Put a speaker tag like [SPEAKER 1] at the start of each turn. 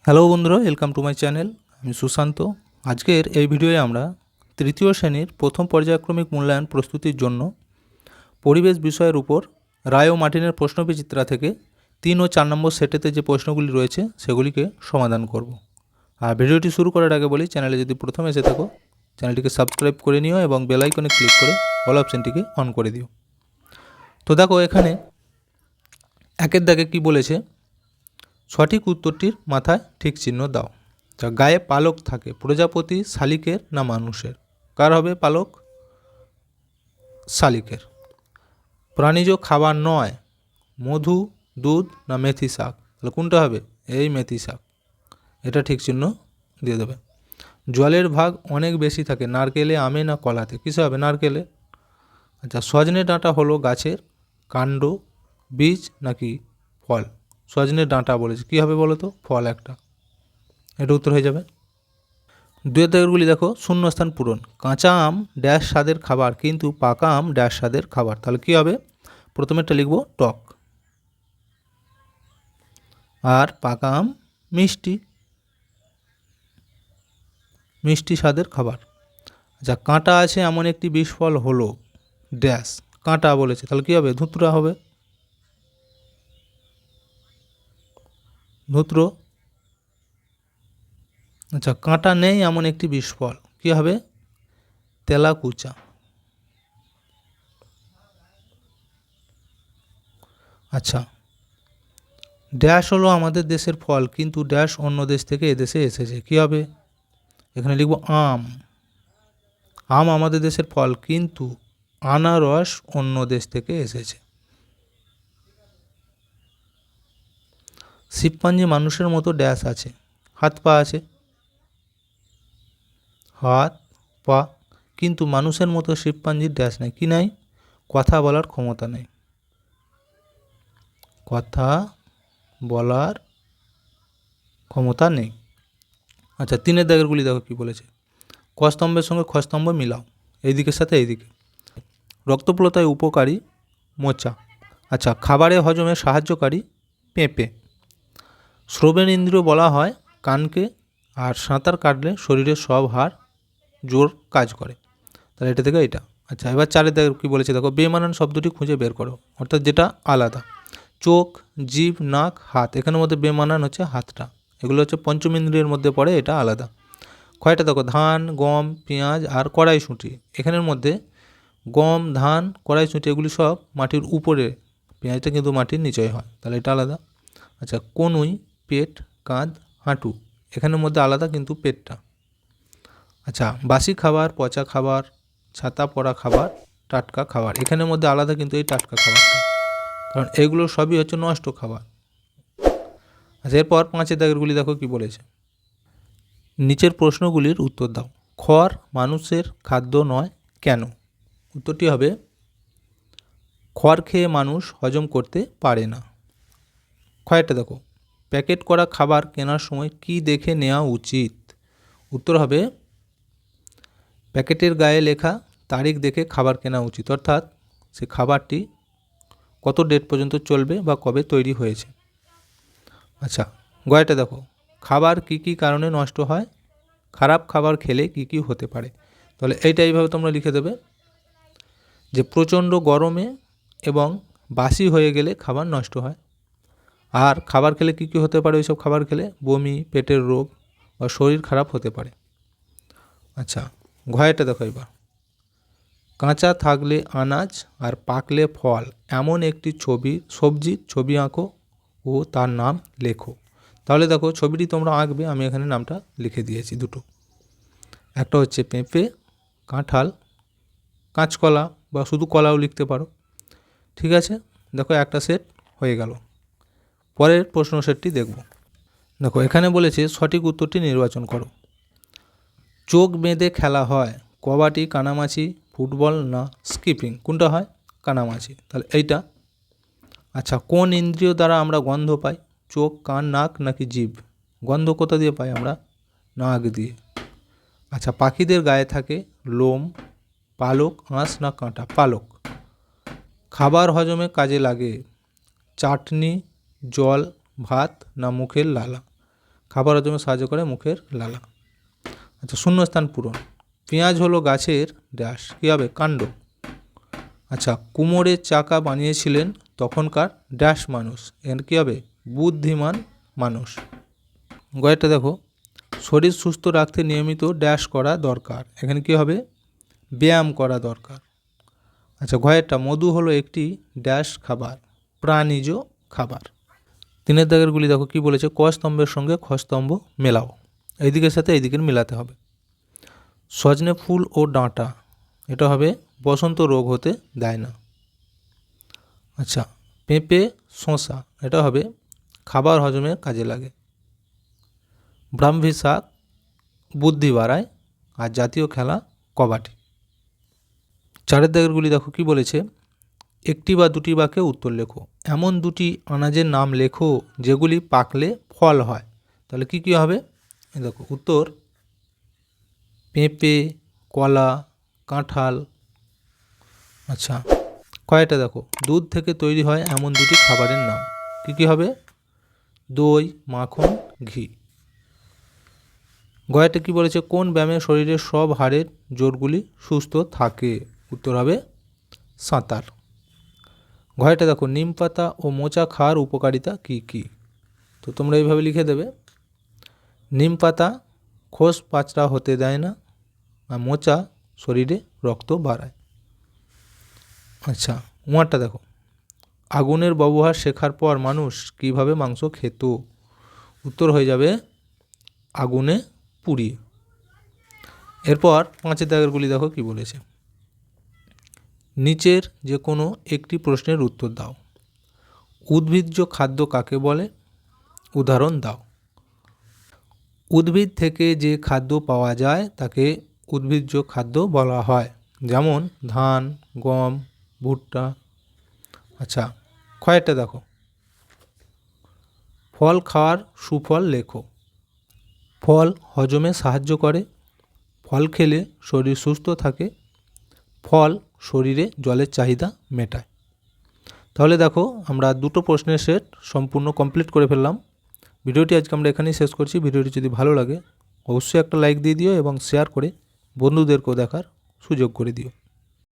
[SPEAKER 1] Hello বন্ধুরা, welcome to my channel. আমি সুশান্ত। আজকের এই ভিডিওয়ে আমরা তৃতীয় শ্রেণীর প্রথম পর্যায়ক্রমিক মূল্যায়ন প্রস্তুতির জন্য পরিবেশ বিষয়ের উপর রায় ও মার্টিনের প্রশ্নবিচিত্রা থেকে 3 ও 4 নম্বর সেটেতে যে প্রশ্নগুলি রয়েছে সেগুলিকে সমাধান করব। আর ভিডিওটি শুরু করার আগে বলি, চ্যানেলে যদি প্রথম এসে থাকো চ্যানেলটিকে সাবস্ক্রাইব করে নিও এবং বেল আইকনে ক্লিক করে অল অপশনটিকে অন করে দিও। তো দেখো এখানে একের দাগে কি বলেছে, সঠিক উত্তরটির মাথায় ঠিক চিহ্ন দাও। যা গায়ে পালক থাকে প্রজাপতি, শালিকের না মানুষের? কার হবে পালক? শালিকের। প্রাণীজ খাবার নয়, মধু, দুধ না মেথি শাক? তাহলে কোনটা হবে? এই মেথি শাক, এটা ঠিক চিহ্ন দিয়ে দেবে। জলের ভাগ অনেক বেশি থাকে নারকেলে, আমে না কলাতে? কিসে হবে? নারকেলে। আচ্ছা, সজনে ডাঁটা হলো গাছের কাণ্ড, বীজ নাকি ফল? সজনে ডাঁটা বলেছে, কী হবে বলো তো? ফল একটা। এটা উত্তর হয়ে যাবে। দুয়ের দাগেরগুলি দেখো, শূন্যস্থান পূরণ। কাঁচা আম ড্যাশ স্বাদের খাবার কিন্তু পাকা আম ড্যাশ স্বাদের খাবার? তাহলে কী হবে? প্রথমেরটা লিখব টক, আর পাকা আম মিষ্টি, মিষ্টি স্বাদের খাবার। আচ্ছা, কাঁটা আছে এমন একটি বিষ ফল হলো ড্যাশ, কাঁটা বলেছে, তাহলে কী হবে? ধুতরা হবে, ধুত্র। আচ্ছা, কাঁটা নেই এমন একটি বিষ ফল, কী হবে? তেলাকুচা। আচ্ছা, ড্যাশ হলো আমাদের দেশের ফল কিন্তু ড্যাশ অন্য দেশ থেকে এদেশে এসেছে, কী হবে? এখানে লিখব আম। আম আমাদের দেশের ফল কিন্তু আনারস অন্য দেশ থেকে এসেছে। শিবপাঞ্জি মানুষের মতো ড্যাশ আছে, হাত পা আছে, হাত পা, কিন্তু মানুষের মতো শিবপাঞ্জির ড্যাশ নেই, কি নাই? কথা বলার ক্ষমতা নেই, কথা বলার ক্ষমতা নেই। আচ্ছা, 3 দাগেরগুলি দেখো কি বলেছে। ক স্তম্ভের সঙ্গে খ স্তম্ভ মিলাও, এই দিকের সাথে এই দিকে। রক্তপ্লতায় উপকারী মোচা। আচ্ছা, খাবারে হজমে সাহায্যকারী পেঁপে। শ্রবণ ইন্দ্রিয় বলা হয় কানকে, আর সাঁতার কাটলে শরীরের সব হাড় জোর কাজ করে, তাহলে এটা থেকে এটা। আচ্ছা, এবার 4 দাগে কী বলেছে দেখো, বেমানান শব্দটি খুঁজে বের করো, অর্থাৎ যেটা আলাদা। চোখ, জিভ, নাক, হাত, এখানের মধ্যে বেমানান হচ্ছে হাতটা, এগুলো হচ্ছে পঞ্চমেন্দ্রিয়ের মধ্যে পড়ে, এটা আলাদা। কয়টা দেখো, ধান, গম, পেঁয়াজ আর কড়াইশুঁটি। এখানের মধ্যে গম, ধান, কড়াইশুঁটি এগুলি সব মাটির উপরে, পেঁয়াজটা কিন্তু মাটির নিচেই হয়, তাহলে এটা আলাদা। আচ্ছা, কনুই, পেট, কাঁধ, হাঁটু, এখানের মধ্যে আলাদা কিন্তু পেটটা। আচ্ছা, বাসি খাবার, পচা খাবার, ছাতা পড়া খাবার, টাটকা খাবার, এখানের মধ্যে আলাদা কিন্তু এই টাটকা খাবারটা, কারণ এগুলো সবই হচ্ছে নষ্ট খাবার। আচ্ছা, এরপর 5 দাগেরগুলি দেখো কি বলেছে। নিচের প্রশ্নগুলির উত্তর দাও। খড় মানুষের খাদ্য নয় কেন? উত্তরটি হবে খড় খেয়ে মানুষ হজম করতে পারে না। খয়েরটা দেখো, প্যাকেট করা খাবার কেনার সময় কি দেখে নেওয়া উচিত? উত্তর হবে প্যাকেটের গায়ে লেখা তারিখ দেখে খাবার কেনা উচিত, অর্থাৎ সে খাবারটি কত ডেট পর্যন্ত চলবে বা কবে তৈরি হয়েছে। আচ্ছা, গয়টা দেখো, খাবার কি কি কারণে নষ্ট হয়? খারাপ খাবার খেলে কি কি হতে পারে? তাহলে এইটা এইভাবে তোমরা লিখে দেবে যে প্রচণ্ড গরমে এবং বাসি হয়ে গেলে খাবার নষ্ট হয়। আর খাবার খেলে কী কী হতে পারে? ওইসব খাবার খেলে বমি, পেটের রোগ বা শরীর খারাপ হতে পারে। আচ্ছা, ঘয়েটা দেখো এবার, কাঁচা থাকলে আনাজ আর পাকলে ফল এমন একটি সবজির ছবি আঁকো ও তার নাম লেখো। তাহলে দেখো ছবিটি তোমরা আঁকবে, আমি এখানে নামটা লিখে দিয়েছি দুটো। একটা হচ্ছে পেঁপে, কাঁঠাল, কাঁচকলা বা শুধু কলাও লিখতে পারো। ঠিক আছে, দেখো একটা সেট হয়ে গেল। পরের প্রশ্ন সেটটি দেখব। দেখো এখানে বলেছে সঠিক উত্তরটি নির্বাচন করো। চোখ বেঁধে খেলা হয় কবাডি, কানামাছি, ফুটবল না স্কিপিং? কোনটা হয়? কানামাছি, তাহলে এইটা। আচ্ছা, কোন ইন্দ্রিয় দ্বারা আমরা গন্ধ পাই? চোখ, কান, নাক নাকি জিভ? গন্ধ কোথা দিয়ে পাই আমরা? নাক দিয়ে। আচ্ছা, পাখিদের গায়ে থাকে লোম, পালক, আঁশ না কাঁটা? পালক। খাবার হজমে কাজে লাগে চাটনি, জল, ভাত না মুখের লালা? খাবার হজমে সাহায্য করে মুখের লালা। আচ্ছা, শূন্যস্থান পূরণ। পেঁয়াজ হলো গাছের ড্যাশ, কী হবে? কাণ্ড। আচ্ছা, কুমোরের চাকা বানিয়েছিলেন তখনকার ড্যাশ মানুষ, এর কী হবে? বুদ্ধিমান মানুষ। গয়েরটা দেখো, শরীর সুস্থ রাখতে নিয়মিত ড্যাশ করা দরকার, এখানে কী হবে? ব্যায়াম করা দরকার। আচ্ছা, ঘয়েরটা, মধু হলো একটি ড্যাশ খাবার, প্রাণীজ খাবার। 3 দাগেরগুলি দেখো কি বলেছে, ক স্তম্ভের সঙ্গে খ স্তম্ভ মেলাও, এই দিকের সাথে এই দিকের মেলাতে হবে। সজনে ফুল ও ডাঁটা, এটা হবে বসন্ত রোগ হতে দেয় না। আচ্ছা, পেঁপে শসা, এটা হবে খাবার হজমে কাজে লাগে। ব্রাহ্মী শাক বুদ্ধি বাড়ায়, আর জাতীয় খেলা কবাডি। 4 দাগেরগুলি দেখো কি বলেছে, একটি বা দুটি বাক্যে উত্তর লেখো। এমন দুটি আনাজের নাম লেখো যেগুলি পাকলে ফল হয়, তাহলে কি কি হবে? দেখো উত্তর, পেঁপে, কলা, কাঁঠাল। আচ্ছা, কয়টা দেখো, দুধ থেকে তৈরি হয় এমন দুটি খাবারের নাম, কি কি হবে? দই, মাখন, ঘি। গয়াটা কি বলেছে, কোন ব্যায়ামে শরীরের সব হাড়ের জোরগুলি সুস্থ থাকে? উত্তর হবে সাঁতার। ঘয়টা দেখো, নিম পাতা ও মোচা খাওয়ার উপকারিতা কি কি? তো তোমরা এইভাবে লিখে দেবে, নিম পাতা খোস পাচড়া হতে দেয় না, আর মোচা শরীরে রক্ত বাড়ায়। আচ্ছা, উমারটা দেখো, আগুনের ব্যবহার শেখার পর মানুষ কিভাবে মাংস খেত? উত্তর হয়ে যাবে আগুনে পুড়িয়ে। এরপর 5 দাগেরগুলি দেখো কি বলেছে, নিচের যে কোনো একটি প্রশ্নের উত্তর দাও। উদ্ভিজ্জ খাদ্য কাকে বলে? উদাহরণ দাও। উদ্ভিদ থেকে যে খাদ্য পাওয়া যায় তাকে উদ্ভিজ্জ খাদ্য বলা হয়, যেমন ধান, গম, ভুট্টা। আচ্ছা, কয়েকটা দেখো, ফল খাওয়ার সুফল লেখো। ফল হজমে সাহায্য করে, ফল খেলে শরীর সুস্থ থাকে, ফল শরীরে জলের চাহিদা মেটায়। তাহলে দেখো, আমরা 2টো প্রশ্নের সেট সম্পূর্ণ কমপ্লিট করে ফেললাম। ভিডিওটি আজকে আমরা এখানেই শেষ করছি। ভিডিওটি যদি ভালো লাগে অবশ্যই একটা লাইক দিয়ে দিও এবং শেয়ার করে বন্ধুদেরকেও দেখার সুযোগ করে দিও।